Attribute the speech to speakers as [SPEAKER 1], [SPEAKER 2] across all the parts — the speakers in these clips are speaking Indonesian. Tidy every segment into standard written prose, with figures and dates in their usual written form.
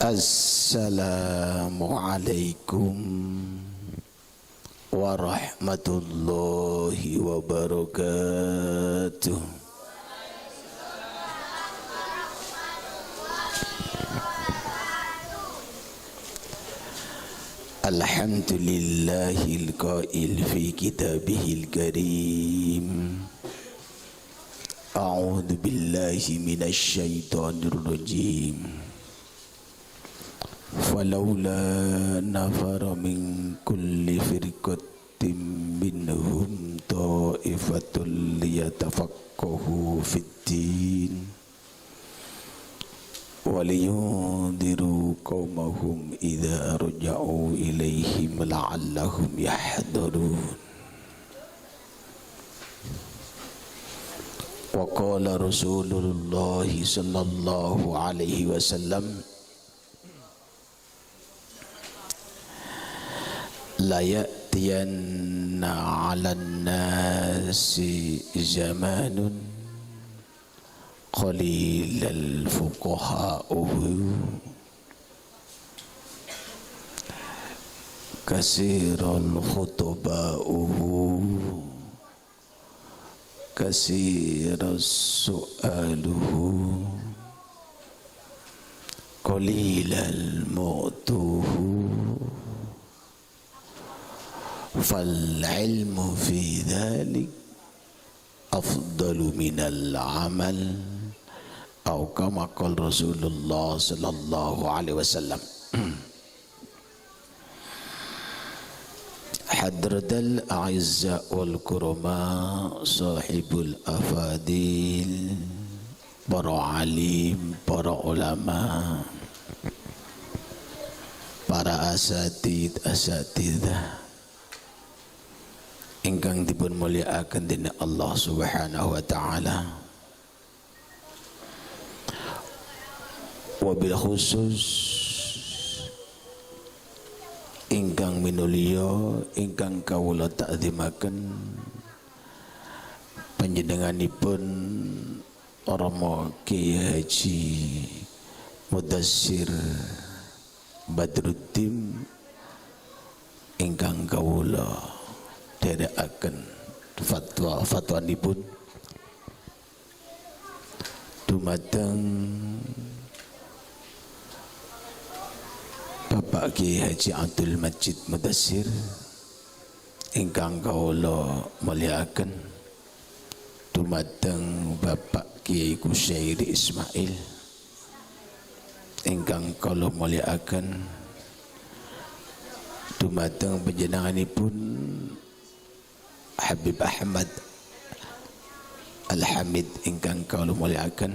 [SPEAKER 1] Assalamualaikum warahmatullahi wabarakatuh. Alhamdulillahil qail fi kitabihil karim. A'udzu billahi minasy syaithanir rajim. Falaula nafara min kulli firqatin minhum ta'ifatul liyatafaqahu fid-din wa liyundiru qaumahum idza raja'u ilaihim la'allahum yahdharun. Wa qala Rasulullah sallallahu alaihi wasallam, la ya'tiyanna 'alan nasi zamanun qalilal fuqaha'uhu kasiral khutba'uhu kasiras su'aluhu qalilal mu'tuhu fal ilmu fi dhalik afdalu minal amal atau kama qala Rasulullah sallallahu alaihi wasallam. Hadratal a'izza wal kurama sahibul afadil, para alim, para ulama, para asatidah ingkang dipun mulyakaken dening Allah Subhanahu wa taala. Wabil khusus ingkang minulya ingkang kawula ta'zimaken panjenenganipun Rama Kiai Haji Mudassir Badruddin ingkang kawula derekaken fatwanipun dumateng Bapak Kiai Haji Abdul Majid Mudassir ingkang kawula mulyakaken, dumateng Bapak Kiai Kusyairi Ismail ingkang kawula mulyakaken, dumateng panjenenganipun Habib Ahmad Al-Hamid ingkang kawula mulyakaken,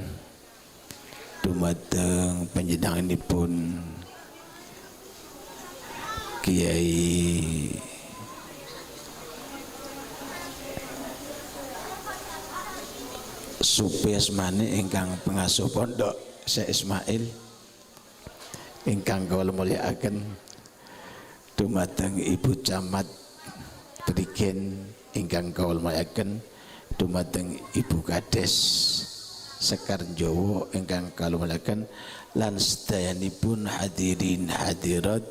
[SPEAKER 1] dumateng panjenenganipun Kiai Supiasmani ingkang pengasuh pondok Syekh Ismail ingkang kawula mulyakaken, dumateng Ibu Camat Prigen ingkang kawula mulyakaken, dumateng Ibu Kades Sekar Jawa ingkang kawula mulyakaken, lan sedayanipun hadirin hadirat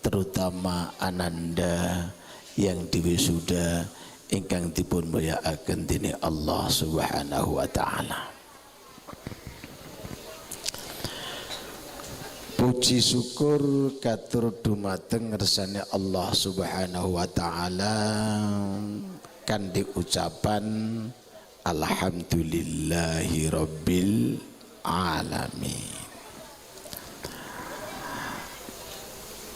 [SPEAKER 1] terutama ananda yang diwisuda ingkang dipun mulyakaken dening Allah Subhanahu wa taala. Puji syukur katur dumateng ngersane Allah Subhanahu wa taala kanthi ucapan alhamdulillahi rabbil alamin.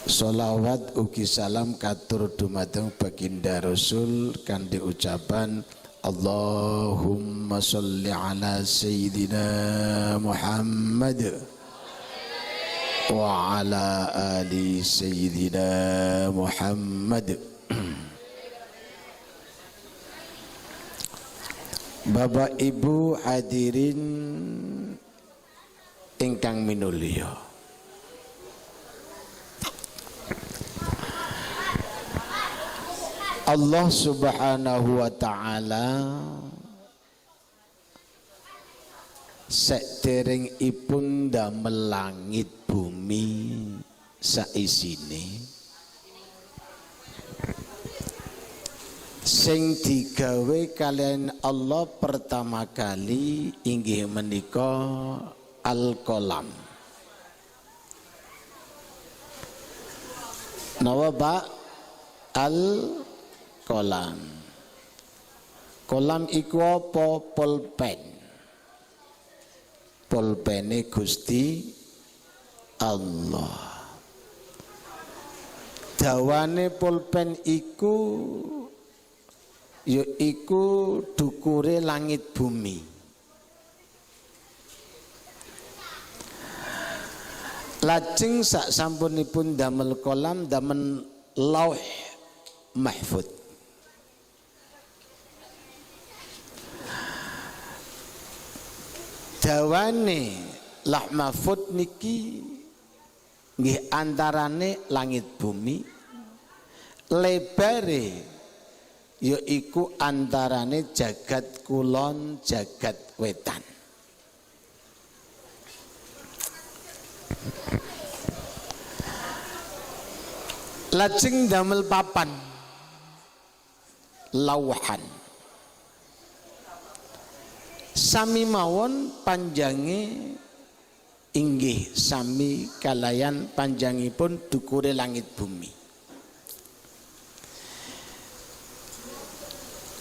[SPEAKER 1] Sholawat ugi salam katur dumateng baginda Rasul kanthi ucapan Allahumma sholli ala sayyidina Muhammad wa ala ali sayyidina Muhammad. Bapak Ibu hadirin ingkang minulya, Allah Subhanahu wa taala saderengipun damel langit bumi saisine sing digawe kalian Allah pertama kali inggih menika al-qalam. Napa Pak? Al-qalam. Qalam iku apa? Pulpen. Pulpene Gusti Allah. Dawane pulpen iku yaiku dukure langit bumi. Lajeng sak sampunipun damel kolam damel lauh mahfud. Dawane lauh mahfud niki nggih antarane langit bumi, lebare yaiku antarane jagat kulon jagat wetan. Lajeng damel papan lauhan sami mawon panjange inggih sami kalayan panjangipun dukure langit bumi.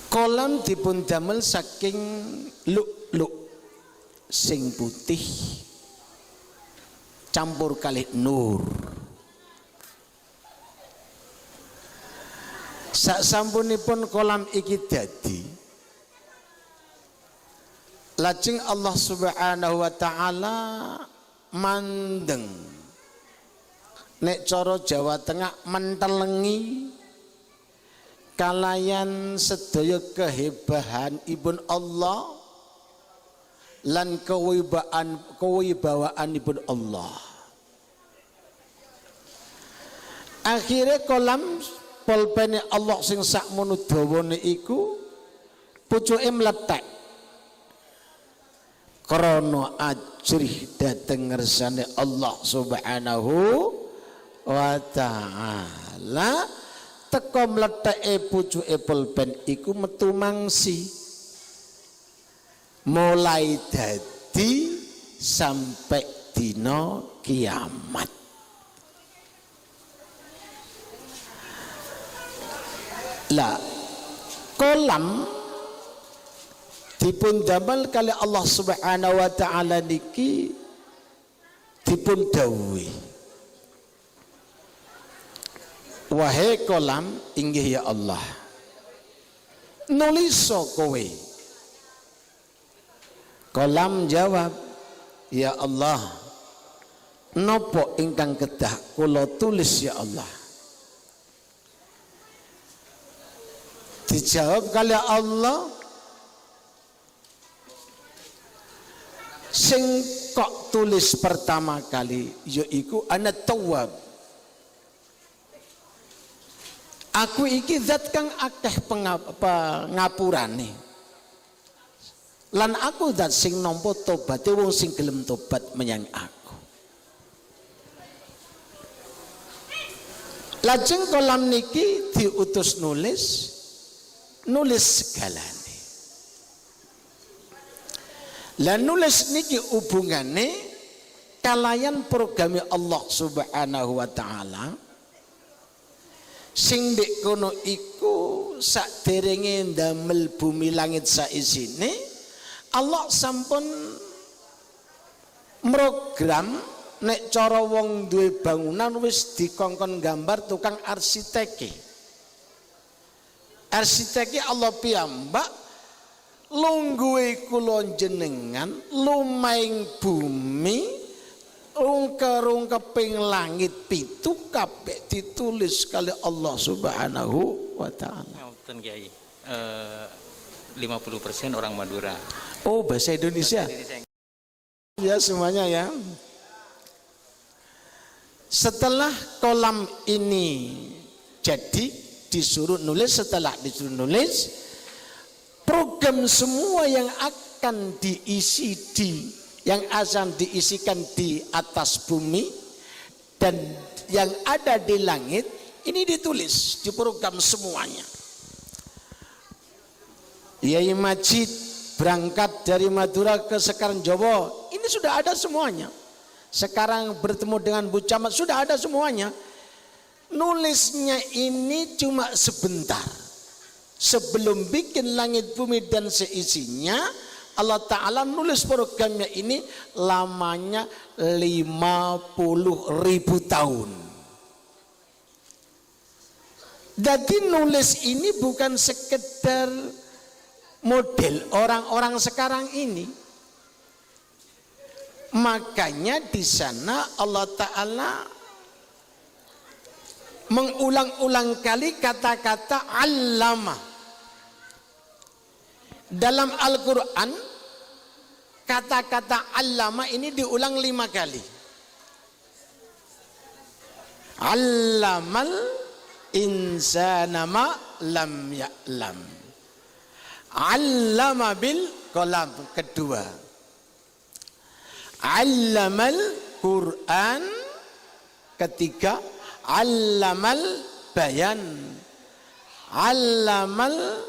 [SPEAKER 1] Kolam dipun damel saking lu'lu' sing putih campur kalih nur. Sak sampunipun kolam iki dadi, lajeng Allah Subhanahu wa taala mandeng nek cara Jawa Tengah mentelengi kalayan sedaya kehebahan ibun Allah lan kewibawaan ibun Allah. Akhirnya kolam pulpene Allah sing sakmono dawane iku pucuke mletek krana ajrih dhateng ngersane Allah Subhanahu wa taala. Teko mleteke pucuke pulpen iku metu mangsi mulai dadi sampai dina kiamat. Lah kolam dipun damel kali Allah Subhanahu wa taala niki dipun dawuhi, wahai kolam inggih ya Allah nuliso kowe. Kolam jawab, ya Allah nopo ingkang kedah kula tulis ya Allah. Dijawab kali Allah, sing kok tulis pertama kali yaiku ana tawwab. Aku iki zat kang akeh pengapurane. Lan aku zat sing nampa tobaté wong sing gelem tobat menyang aku. Lajeng kolam niki diutus nulis segalane. Lan nulis niki hubungane kalayan programe Allah Subhanahu wa taala sing ndek kono iku saderenge ndamel bumi langit saisine Allah sampun program nek cara wong duwe bangunan wis dikongkon gambar tukang arsiteke. Arsiteke Allah piyambak lungguhe kula jenengan lumaing bumi rungkeping langit pitu kabeh ditulis kali Allah Subhanahu wa taala.
[SPEAKER 2] Ngoten Kiai. 50% orang Madura.
[SPEAKER 1] Oh, bahasa Indonesia. Ya semuanya ya. Setelah kolam ini jadi disuruh nulis, setelah disuruh nulis program semua yang akan diisi yang akan diisikan di atas bumi dan yang ada di langit ini ditulis, diprogram semuanya. Yai Majid berangkat dari Madura ke Sekaranjowo, ini sudah ada semuanya. Sekarang bertemu dengan Bu Camat, sudah ada semuanya. Nulisnya ini cuma sebentar. Sebelum bikin langit bumi dan seisinya, Allah Ta'ala nulis programnya ini lamanya 50.000 tahun. Jadi nulis ini bukan sekedar model orang-orang sekarang ini. Makanya di sana Allah Ta'ala mengulang-ulang kali kata-kata allama. Dalam Al-Quran kata-kata allama ini diulang 5 kali. Allamal insana ma lam ya'lam. Allama bil qalam kedua. Allamal Quran ketiga. Allamal bayan. Allamal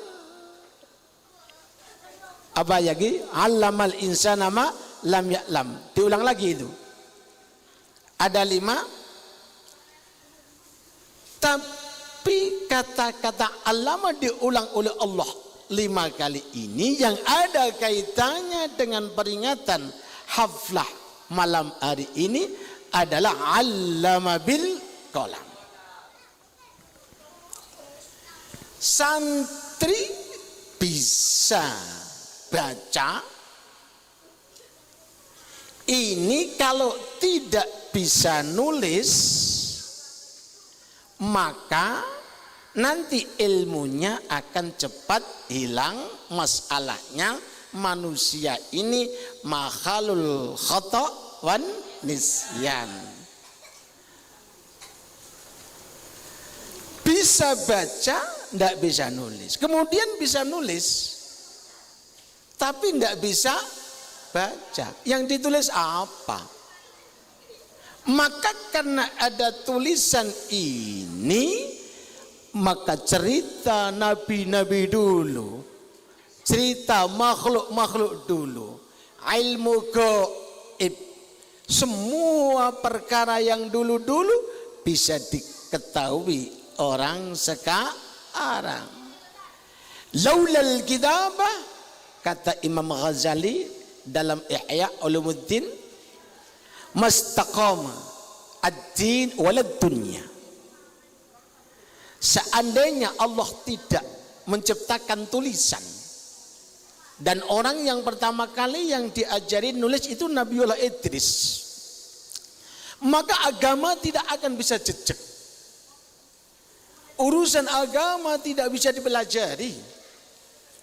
[SPEAKER 1] apa lagi? Allamal insana ma lam ya'lam. Diulang lagi itu. Ada 5. Tapi kata-kata allama diulang oleh Allah 5 kali ini yang ada kaitannya dengan peringatan haflah malam hari ini adalah allama bil qalam. Santri bisa baca ini, kalau tidak bisa nulis maka nanti ilmunya akan cepat hilang. Masalahnya manusia ini makhalul khata' wan nisyan. Bisa baca, tidak bisa nulis. Kemudian bisa nulis, tapi tidak bisa baca. Yang ditulis apa? Maka karena ada tulisan ini, maka cerita nabi-nabi dulu, cerita makhluk-makhluk dulu, ilmu gaib, semua perkara yang dulu-dulu bisa diketahui orang sekarang. Laulal kitabah, kata Imam Ghazali dalam Ihya Ulumuddin, mastaqama ad-din walad dunya. Seandainya Allah tidak menciptakan tulisan, dan orang yang pertama kali yang diajari nulis itu Nabiullah Idris, maka agama tidak akan bisa jejak. Urusan agama tidak bisa dipelajari.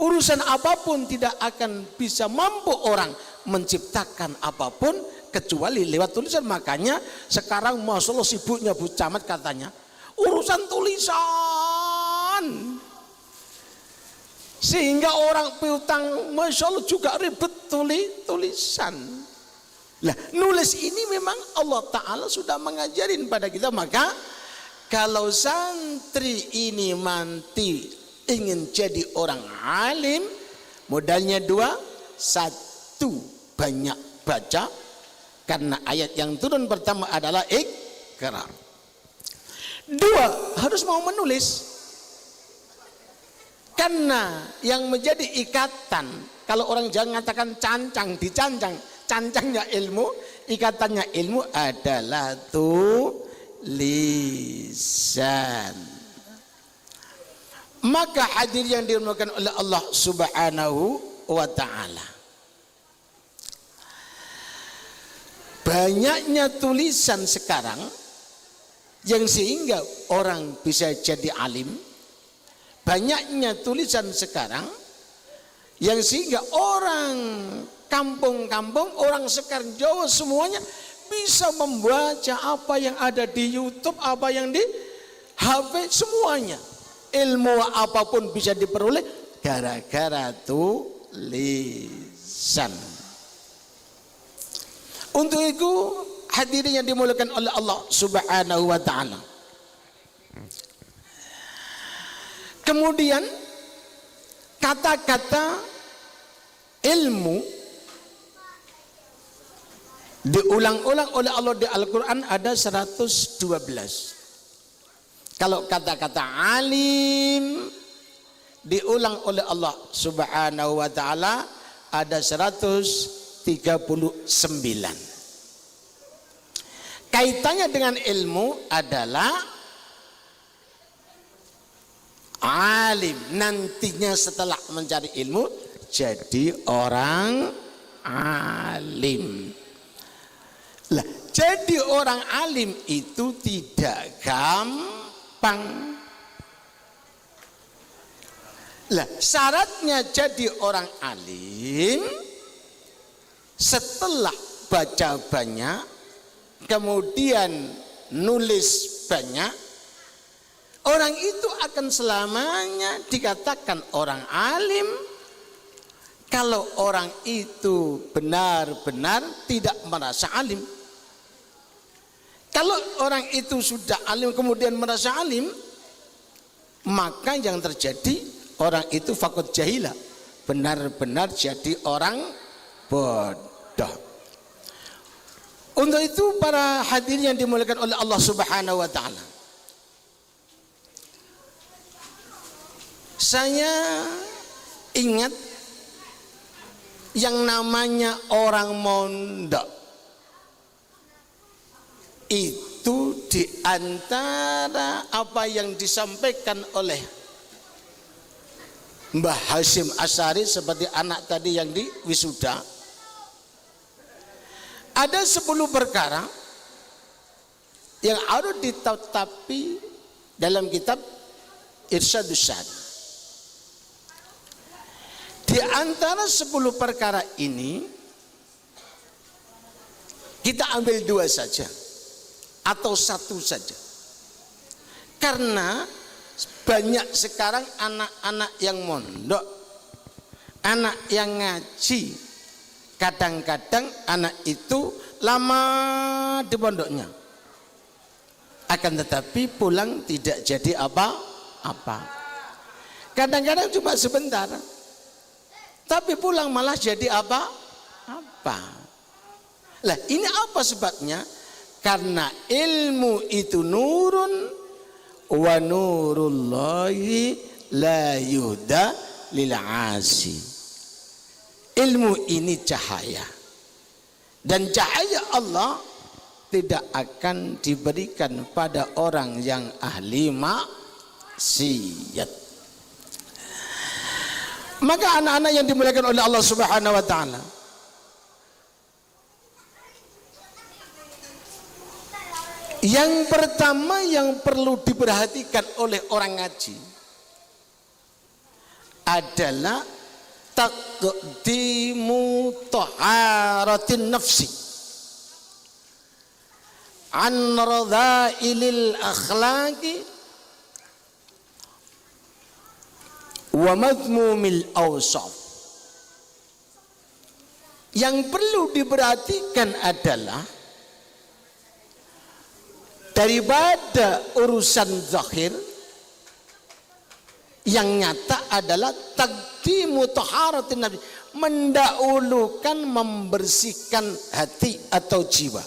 [SPEAKER 1] Urusan apapun tidak akan bisa mampu orang menciptakan apapun kecuali lewat tulisan. Makanya sekarang Masya Allah sibuknya Bu Camat katanya urusan tulisan, sehingga orang piutang Masya Allah juga ribet tulisan. Nah, nulis ini memang Allah Ta'ala sudah mengajarin pada kita. Maka kalau santri ini nanti ingin jadi orang alim, modalnya 2. 1, banyak baca, karena ayat yang turun pertama adalah Iqra. 2, harus mau menulis, karena yang menjadi ikatan, kalau orang jangan mengatakan cancang, dicancang, cancangnya ilmu, ikatannya ilmu adalah lisan. Maka hadir yang dimuliakan oleh Allah Subhanahu wa Ta'ala, banyaknya tulisan sekarang yang sehingga orang bisa jadi alim. Banyaknya tulisan sekarang yang sehingga orang kampung-kampung, orang Sekaranjowo semuanya bisa membaca apa yang ada di YouTube, apa yang di HP, semuanya. Ilmu apapun bisa diperoleh gara-gara tulisan. Untuk itu hadirin yang dimuliakan oleh Allah Subhanahu wa taala. Kemudian kata-kata ilmu diulang-ulang oleh Allah di Al-Quran ada 112. Kalau kata-kata alim diulang oleh Allah Subhanahu wa taala ada 139. Kaitannya dengan ilmu adalah alim, nantinya setelah mencari ilmu jadi orang alim. Lah, jadi orang alim itu tidak gampang. Lah, syaratnya jadi orang alim setelah baca banyak, kemudian nulis banyak, orang itu akan selamanya dikatakan orang alim kalau orang itu benar-benar tidak merasa alim. Kalau orang itu sudah alim kemudian merasa alim, maka yang terjadi orang itu faqad jahila, benar-benar jadi orang bodoh. Untuk itu para hadirin yang dimuliakan oleh Allah Subhanahu wa taala, saya ingat yang namanya orang mondok itu diantara apa yang disampaikan oleh Mbah Hasyim Asy'ari seperti anak tadi yang di wisuda, ada 10 perkara yang harus ditetapi dalam kitab Irsyadus Sari. Di antara 10 perkara ini kita ambil 2 saja atau 1 saja, karena banyak sekarang anak-anak yang mondok, anak yang ngaji, kadang-kadang anak itu lama di pondoknya, akan tetapi pulang tidak jadi apa-apa. Kadang-kadang cuma sebentar, tapi pulang malah jadi apa-apa. Lah, ini apa sebabnya? Karena ilmu itu nurun wa nurullahi la yuhda lil asi. Ilmu ini cahaya, dan cahaya Allah tidak akan diberikan pada orang yang ahli maksiat. Maka anak-anak yang dimuliakan oleh Allah Subhanahu wa taala, yang pertama yang perlu diperhatikan oleh orang ngaji adalah taqdimu taharatin nafsi an radha'ilil akhlaqi wa madmumil awsaf. Yang perlu diperhatikan adalah daripada urusan zahir, yang nyata adalah taqdimu taharatin nafsi, mendahulukan membersihkan hati atau jiwa.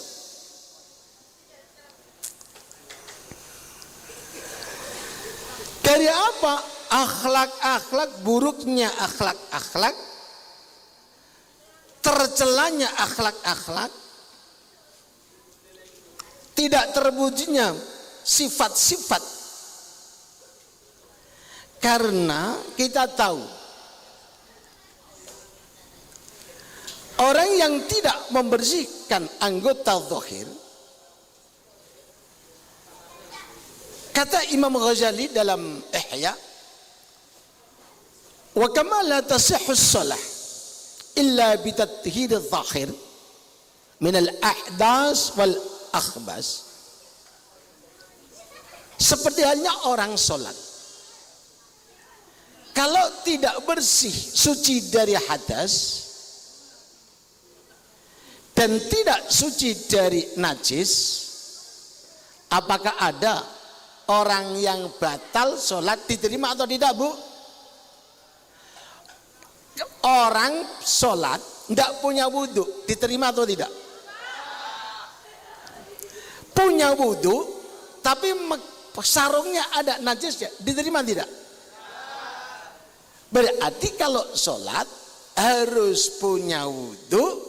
[SPEAKER 1] Dari apa? Akhlak-akhlak, buruknya akhlak-akhlak, tercelanya akhlak-akhlak, tidak terwujudnya sifat-sifat. Karena kita tahu orang yang tidak membersihkan anggota zahir, kata Imam Ghazali dalam Ihya, wa kama la tasihhu as-salah illa bi tathhir adh-dhahir min al-ahdas wal akhbas. Seperti halnya orang sholat, kalau tidak bersih suci dari hadas, dan tidak suci dari najis, apakah ada orang yang batal sholat diterima atau tidak, Bu? Orang sholat tidak punya wudhu diterima atau tidak? Punya wudhu tapi sarungnya ada najisnya, diterima tidak? Berarti kalau sholat harus punya wudhu,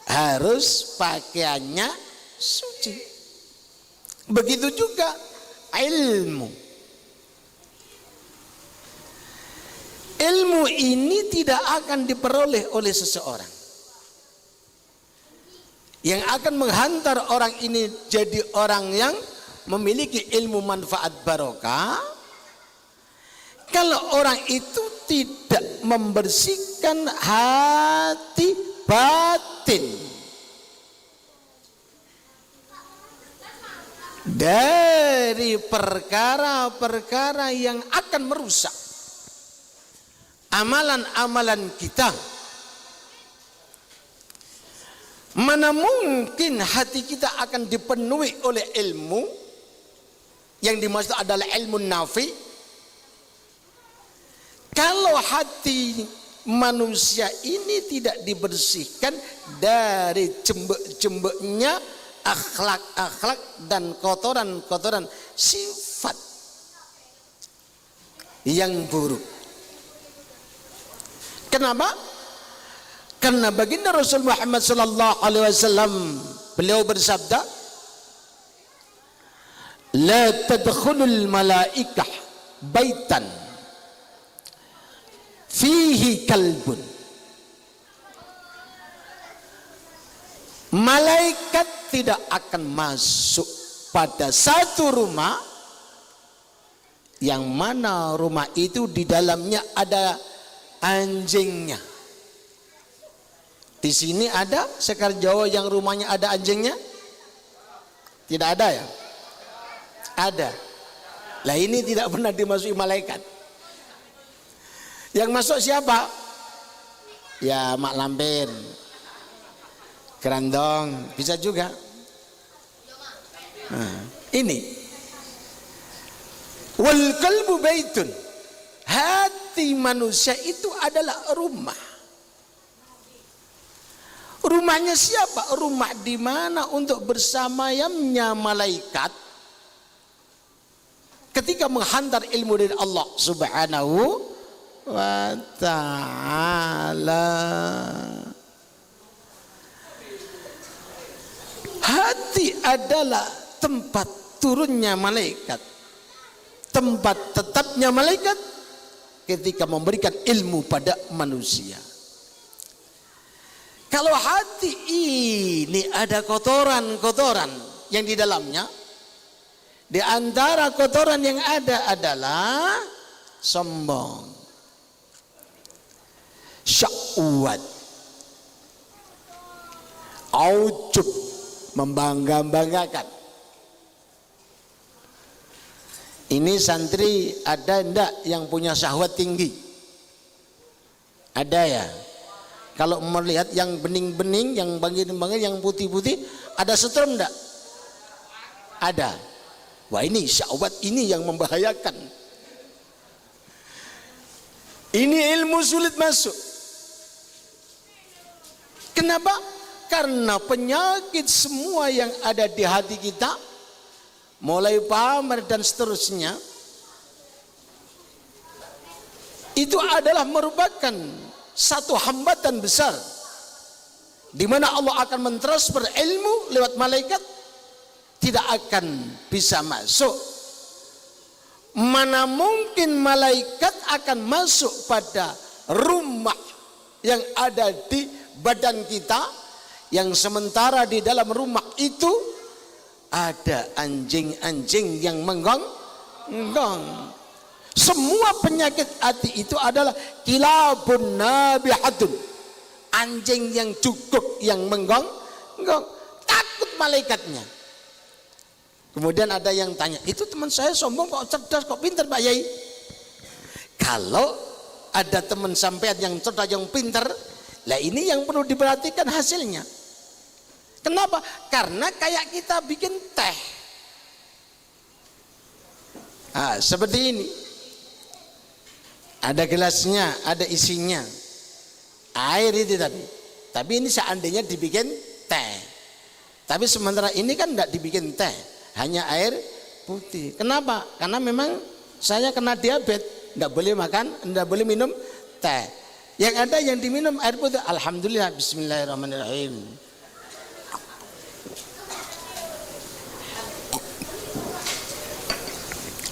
[SPEAKER 1] harus pakaiannya suci. Begitu juga ilmu. Ilmu ini tidak akan diperoleh oleh seseorang. Yang akan menghantar orang ini jadi orang yang memiliki ilmu manfaat barokah, kalau orang itu tidak membersihkan hati batin dari perkara-perkara yang akan merusak amalan-amalan kita. Mana mungkin hati kita akan dipenuhi oleh ilmu yang dimaksud adalah ilmu nafi, kalau hati manusia ini tidak dibersihkan dari jembek-jembeknya akhlak-akhlak dan kotoran-kotoran sifat yang buruk. Kenapa? Karena baginda Rasul Muhammad sallallahu alaihi wasallam, beliau bersabda, la tadkhulul malaikah baitan fihi kalbun. Malaikat tidak akan masuk pada satu rumah yang mana rumah itu di dalamnya ada anjingnya. Di sini ada Sekar Jawa yang rumahnya ada anjingnya? Tidak ada ya? Ada. Lah ini tidak pernah dimasuki malaikat. Yang masuk siapa? Ya mak lampir, kerandong, bisa juga. Nah, ini wal qalbu baitun. Hati manusia itu adalah rumah. Rumahnya siapa? Rumah di mana untuk bersamayamnya malaikat ketika menghantar ilmu dari Allah Subhanahu wa ta'ala. Hati adalah tempat turunnya malaikat, tempat tetapnya malaikat ketika memberikan ilmu pada manusia. Kalau hati ini ada kotoran-kotoran yang di dalamnya, di antara kotoran yang ada adalah sombong, syahwat, ujub, membangga-banggakan. Ini santri ada enggak yang punya syahwat tinggi? Ada ya? Kalau melihat yang bening-bening, yang bangin-bangin, yang putih-putih, ada setrum enggak? Ada. Wah ini syahwat ini yang membahayakan. Ini ilmu sulit masuk. Kenapa? Karena penyakit semua yang ada di hati kita, mulai pamer dan seterusnya, itu adalah merupakan satu hambatan besar di mana Allah akan mentransfer ilmu lewat malaikat, tidak akan bisa masuk. Mana mungkin malaikat akan masuk pada rumah yang ada di badan kita, yang sementara di dalam rumah itu ada anjing-anjing yang menggong-gong. Semua penyakit hati itu adalah kilabun nabihatun, anjing yang juguk yang menggong-gong, takut malaikatnya. Kemudian ada yang tanya, itu teman saya sombong kok cerdas, kok pintar Pak Yai? Kalau ada teman sampean yang cerdas, yang pintar, lah ini yang perlu diperhatikan hasilnya. Kenapa? Karena kayak kita bikin teh. Seperti ini. Ada gelasnya, ada isinya. Air itu tapi ini seandainya dibikin teh. Tapi sementara ini kan tidak dibikin teh, hanya air putih. Kenapa? Karena memang saya kena diabetes, tidak boleh makan, tidak boleh minum teh. Yang ada yang diminum air putih. Alhamdulillah, bismillahirrahmanirrahim.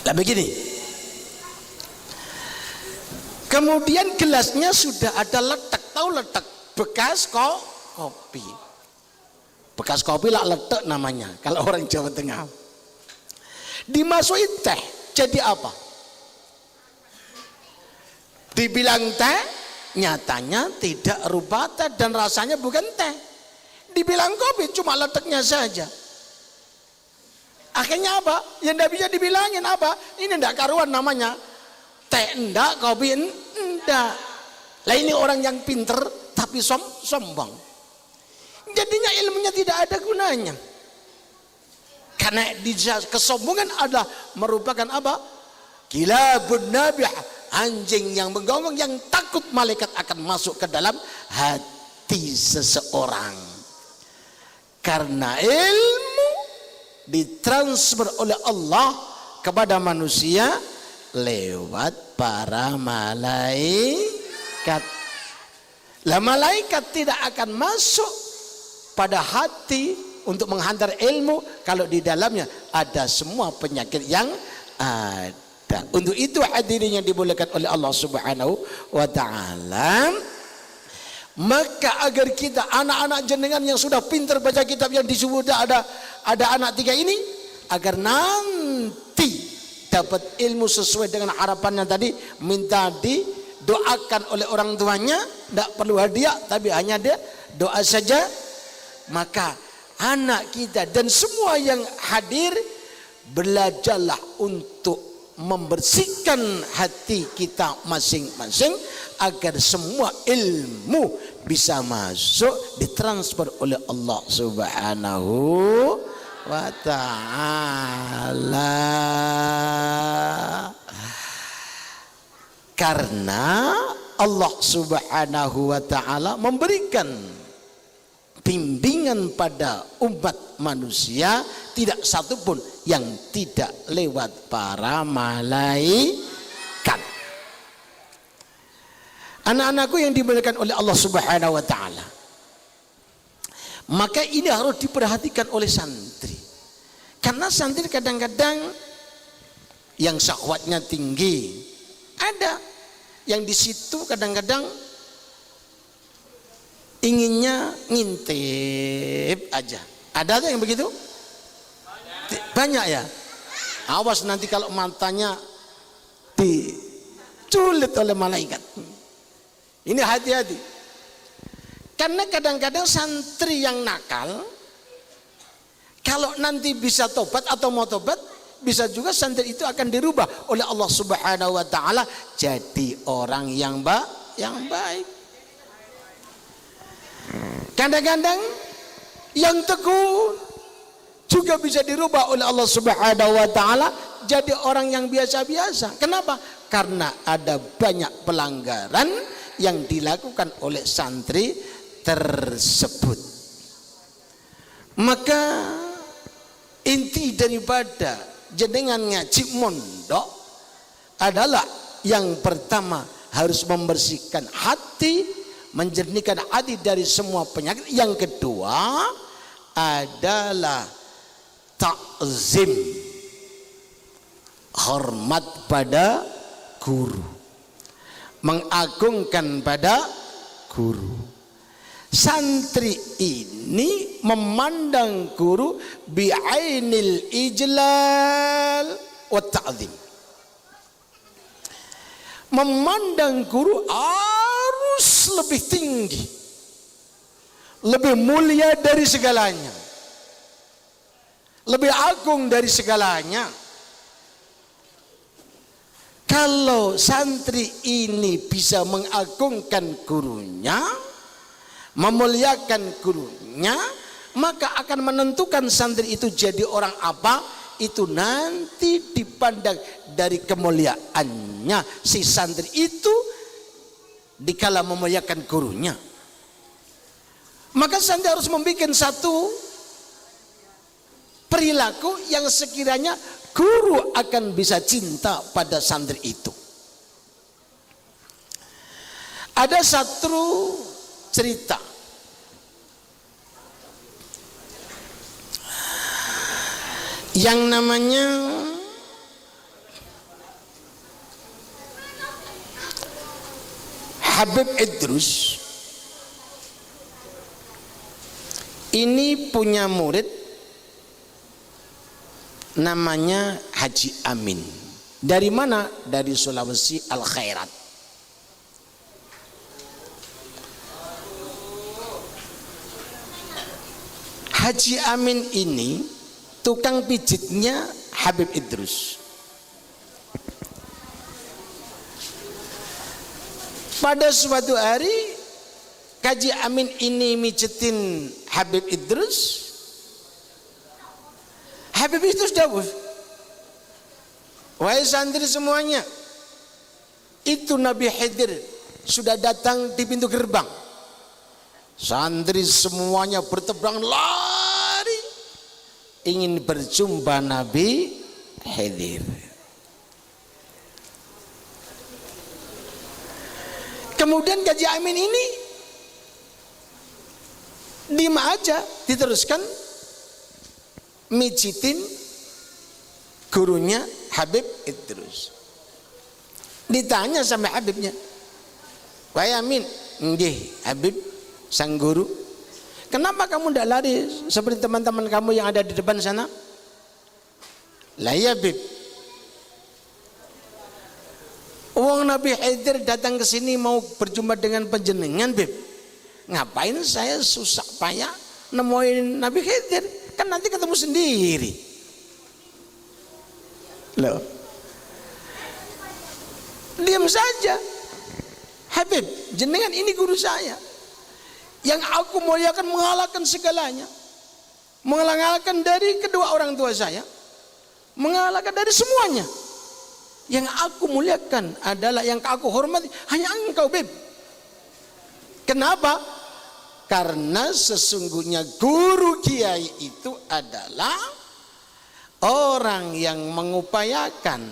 [SPEAKER 1] Nah begini. Kemudian gelasnya sudah ada letak, tahu letak bekas kopi. Bekas kopi lah letak namanya kalau orang Jawa Tengah. Dimasukin teh, jadi apa? Dibilang teh, nyatanya tidak rupa teh dan rasanya bukan teh. Dibilang kopi, cuma letaknya saja. Akhirnya apa? Yang tidak bisa dibilangin apa? Ini tidak karuan namanya. Teh enggak, kopi enggak. Lah ini orang yang pinter tapi sombong. Jadinya ilmunya tidak ada gunanya. Karena kesombongan adalah merupakan apa? Kilabun nabih, anjing yang menggonggong yang takut malaikat akan masuk ke dalam hati seseorang. Karena ilmu ditransfer oleh Allah kepada manusia lewat para malaikat. Lah malaikat tidak akan masuk pada hati untuk menghantar ilmu kalau di dalamnya ada semua penyakit yang ada. Untuk itu hadirin yang dimuliakan oleh Allah Subhanahu wa taala, maka agar kita anak-anak jenengan yang sudah pintar baca kitab yang disebut ada anak 3 ini, agar nanti dapat ilmu sesuai dengan harapannya tadi, minta didoakan oleh orang tuanya, tidak perlu hadiah tapi hanya dia doa saja, maka anak kita dan semua yang hadir belajarlah untuk membersihkan hati kita masing-masing agar semua ilmu bisa masuk ditransfer oleh Allah Subhanahu wa ta'ala. Karena Allah Subhanahu wa ta'ala memberikan bimbingan pada umat manusia, tidak satupun yang tidak lewat para malaikat. Anak-anakku yang dimuliakan oleh Allah Subhanahu wa ta'ala, maka ini harus diperhatikan oleh santri. Karena santri kadang-kadang yang syahwatnya tinggi, ada yang di situ kadang-kadang inginnya ngintip aja. Ada tuh yang begitu? Banyak ya. Awas nanti kalau matanya diculit oleh malaikat. Ini hati-hati. Karena kadang-kadang santri yang nakal, kalau nanti bisa tobat atau mau tobat, bisa juga santri itu akan dirubah oleh Allah Subhanahu wa ta'ala jadi orang yang baik. Kadang-kadang yang tekun juga bisa dirubah oleh Allah Subhanahu wa ta'ala jadi orang yang biasa-biasa. Kenapa? Karena ada banyak pelanggaran yang dilakukan oleh santri tersebut. Maka inti daripada jenengan ngaji mondok adalah yang pertama harus membersihkan hati, menjernihkan hati dari semua penyakit. Yang kedua adalah ta'zim, hormat pada guru, mengagungkan pada guru. Santri ini memandang guru bi'ainil ijlal wa ta'zim. Memandang guru harus lebih tinggi, lebih mulia dari segalanya, lebih agung dari segalanya. Kalau santri ini bisa mengagungkan gurunya, memuliakan gurunya, maka akan menentukan santri itu jadi orang apa, itu nanti dipandang dari kemuliaannya si santri itu dikala memuliakan gurunya. Maka santri harus membuat satu perilaku yang sekiranya guru akan bisa cinta pada santri itu. Ada satu cerita yang namanya Habib Idrus. Ini punya murid namanya Haji Amin. Dari mana? Dari Sulawesi Al Khairat. Haji Amin ini tukang pijitnya Habib Idrus. Pada suatu hari Haji Amin ini mijitin Habib Idrus. Habib Idrus dawuh, wahai santri semuanya, itu Nabi Khidir sudah datang di pintu gerbang. Santri semuanya bertebrang lari ingin berjumpa Nabi Khidir. Kemudian Haji Amin ini diem aja, diteruskan mijitin gurunya Habib Idrus. Ditanya sama Habibnya, wahai Amin, nggih Habib sang guru, kenapa kamu tidak lari seperti teman-teman kamu yang ada di depan sana? Lah ya Habib, wong Nabi Khidir datang ke sini mau berjumpa dengan panjenengan Bib. Ngapain saya susah payah nemuin Nabi Khidir? Kan nanti ketemu sendiri. Loh, diam saja. Habib, jenengan ini guru saya, yang aku muliakan mengalahkan segalanya, mengalahkan dari kedua orang tua saya, mengalahkan dari semuanya. Yang aku muliakan adalah, yang aku hormati hanya engkau Bib. Kenapa? Karena sesungguhnya guru kiai itu adalah orang yang mengupayakan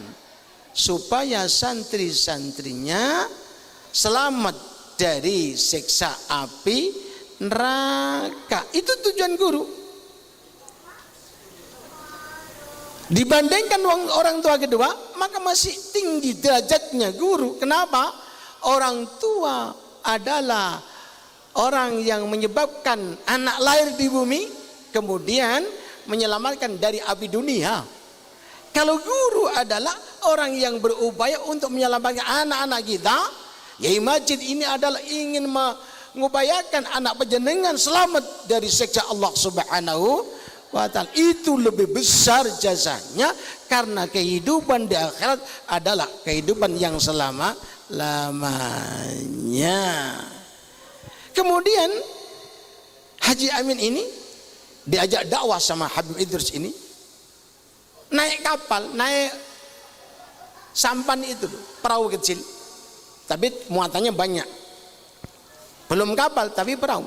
[SPEAKER 1] supaya santri-santrinya selamat dari siksa api neraka. Itu tujuan guru. Dibandingkan orang tua kedua, maka masih tinggi derajatnya guru. Kenapa? Orang tua adalah orang yang menyebabkan anak lahir di bumi, kemudian menyelamatkan dari api dunia. Kalau guru adalah orang yang berupaya untuk menyelamatkan anak-anak kita, ya imagine ini adalah ingin mengupayakan anak panjenengan selamat dari siksa Allah Subhanahu wa ta'ala. Itu lebih besar jasanya, karena kehidupan di akhirat adalah kehidupan yang selama-lamanya. Kemudian Haji Amin ini diajak dakwah sama Habib Idrus ini, naik kapal, naik sampan itu, perahu kecil, tapi muatannya banyak, belum kapal tapi perahu.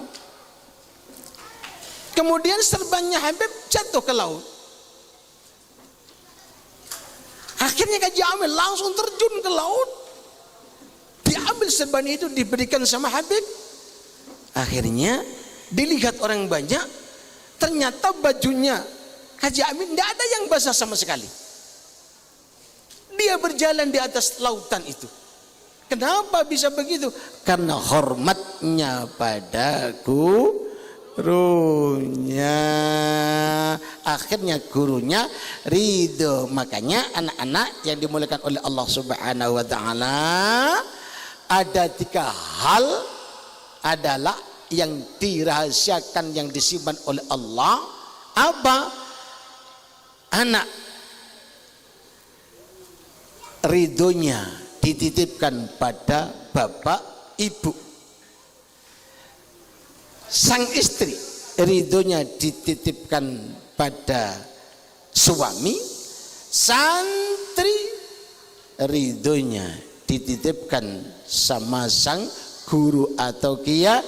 [SPEAKER 1] Kemudian serbannya Habib jatuh ke laut. Akhirnya Haji Amin langsung terjun ke laut, diambil serban itu, diberikan sama Habib. Akhirnya dilihat orang banyak, ternyata bajunya Haji Amin tidak ada yang basah sama sekali. Dia berjalan di atas lautan itu. Kenapa bisa begitu? Karena hormatnya pada gurunya. Akhirnya gurunya ridho. Makanya anak-anak yang dimuliakan oleh Allah Subhanahu wa ta'ala, ada 3 hal adalah yang dirahasiakan, yang disimpan oleh Allah. Apa? Anak ridhonya dititipkan pada bapak ibu. Sang istri ridhonya dititipkan pada suami, santri ridhonya dititipkan sama sang guru atau kiai.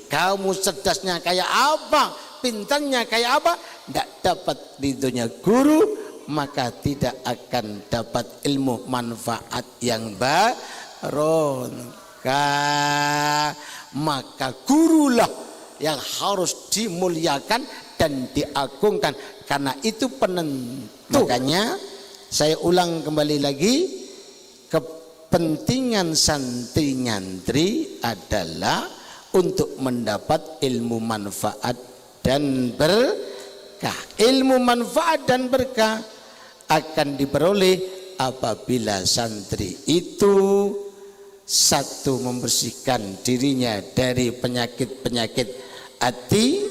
[SPEAKER 1] Kamu cerdasnya kayak apa, pintarnya kayak apa, tidak dapat ridhonya guru, maka tidak akan dapat ilmu manfaat yang barokah. Maka gurulah yang harus dimuliakan dan diagungkan, karena itu penentu. Makanya saya ulang kembali lagi, kepentingan santri nyantri adalah untuk mendapat ilmu manfaat dan berkah. Ilmu manfaat dan berkah akan diperoleh apabila santri itu satu, membersihkan dirinya dari penyakit-penyakit hati,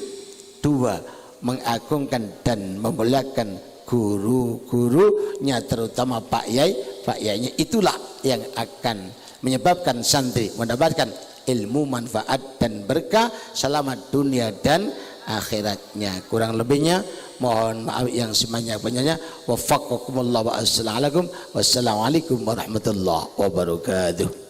[SPEAKER 1] dua, mengagungkan dan memuliakan guru-gurunya, terutama Pak Yai. Pak Yainya itulah yang akan menyebabkan santri mendapatkan ilmu manfaat dan berkah selamat dunia dan akhiratnya. Kurang lebihnya mohon maaf yang sebanyak-banyaknya. Waffaqakumullah wa assalamualaikum warahmatullahi wabarakatuh.